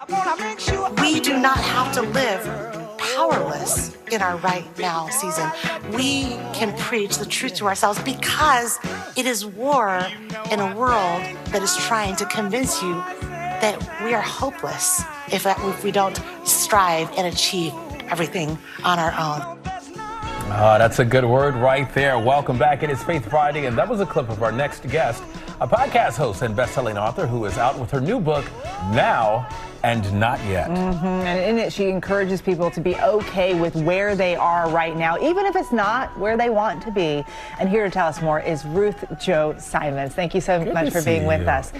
We do not have to live powerless in our right now season. We can preach the truth to ourselves because it is war in a world that is trying to convince you that we are hopeless if we don't strive and achieve everything on our own. That's a good word right there. Welcome back. It is Faith Friday, and that was a clip of our next guest, a podcast host and best-selling author who is out with her new book, Now and Not Yet. And in it, she encourages people to be okay with where they are right now, even if it's not where they want to be. And here to tell us more is Ruth Chou Simons. Thank you so much for being with us.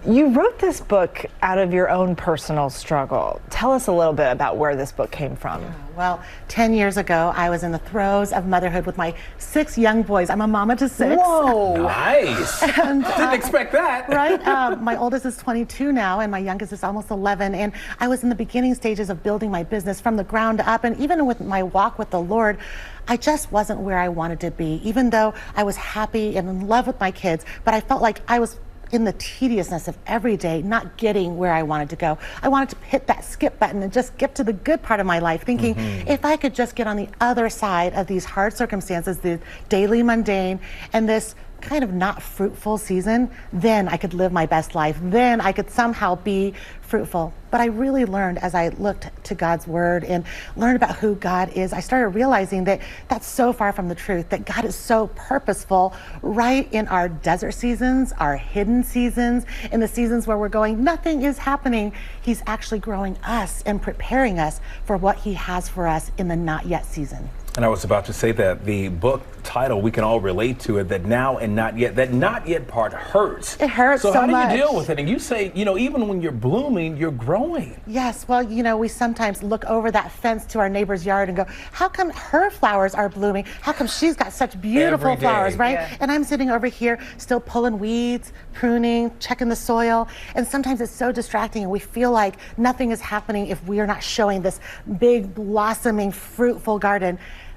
You wrote this book out of your own personal struggle. Tell us a little bit about where this book came from. Well, 10 years ago, I was in the throes of motherhood with my 6 young boys. I'm a mama to 6. Whoa! Nice. And, didn't expect that. Right? My oldest is 22 now, and my youngest is almost 11. And I was in the beginning stages of building my business from the ground up. And even with my walk with the Lord, I just wasn't where I wanted to be, even though I was happy and in love with my kids. But I felt like I was in the tediousness of every day, not getting where I wanted to go. I wanted to hit that skip button and just get to the good part of my life, thinking if I could just get on the other side of these hard circumstances, the daily mundane, and this kind of not fruitful season, then I could live my best life. Then I could somehow be fruitful. But I really learned as I looked to God's word and learned about who God is, I started realizing that that's so far from the truth, that God is so purposeful right in our desert seasons, our hidden seasons, in the seasons where we're going, nothing is happening. He's actually growing us and preparing us for what he has for us in the not yet season. And I was about to say that the book title, we can all relate to it, that now and not yet. That not yet part hurts. It hurts so much. So how do you deal with it? And you say, even when you're blooming, you're growing. Yes, well, we sometimes look over that fence to our neighbor's yard and go, how come her flowers are blooming? How come she's got such beautiful flowers, right? Yeah. And I'm sitting over here still pulling weeds, pruning, checking the soil. And sometimes it's so distracting and we feel like nothing is happening if we are not showing this big, blossoming, fruitful garden.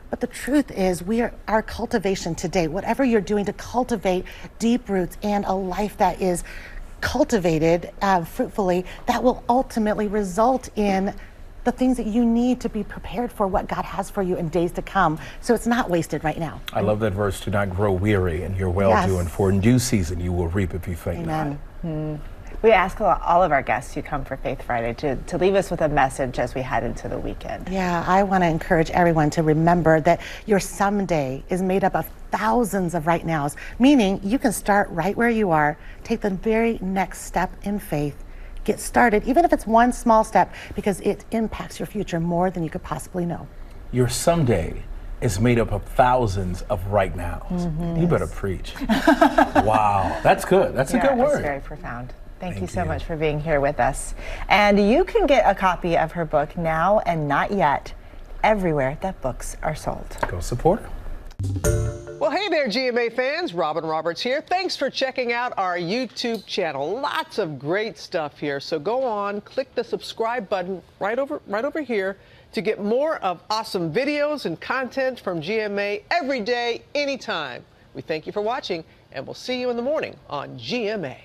But the truth is, our cultivation today, whatever you're doing to cultivate deep roots and a life that is cultivated fruitfully, that will ultimately result in the things that you need to be prepared for what God has for you in days to come. So it's not wasted right now. I love that verse, do not grow weary in your well-doing, for in due season you will reap if you faint not. We ask all of our guests who come for Faith Friday to leave us with a message as we head into the weekend. Yeah, I want to encourage everyone to remember that your someday is made up of thousands of right nows, meaning you can start right where you are, take the very next step in faith, get started, even if it's one small step, because it impacts your future more than you could possibly know. Your someday is made up of thousands of right nows. You better preach. Wow, that's good. That's a good word. That's very profound. Thank you so much for being here with us. And you can get a copy of her book, Now and Not Yet, everywhere that books are sold. Go support her. Well, hey there, GMA fans. Robin Roberts here. Thanks for checking out our YouTube channel. Lots of great stuff here. So go on, click the subscribe button right over here to get more of awesome videos and content from GMA every day, anytime. We thank you for watching, and we'll see you in the morning on GMA.